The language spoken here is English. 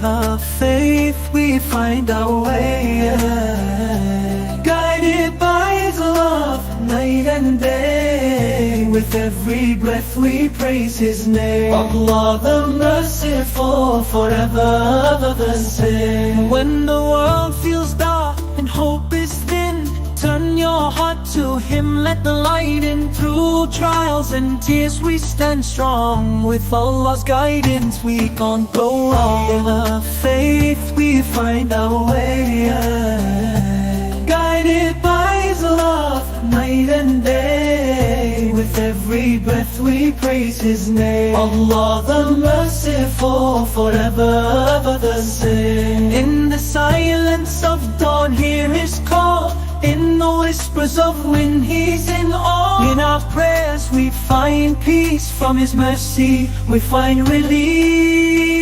our faith we find our way. Guided by His love, night and day. With every breath we praise His name. Allah the merciful, forever the same. When the world feels dark and hope is thin, turn your heart to Him, let the light in. Through trials and tears we stand strong. With Allah's guidance we can't go wrong. In our faith we find our way. Guided by His love, night and day. With every breath we praise His name. Allah the merciful, forever the same. In the silence of dawn hear His call. In the whispers of wind He's in awe. In our prayers we find peace. From His mercy we find relief.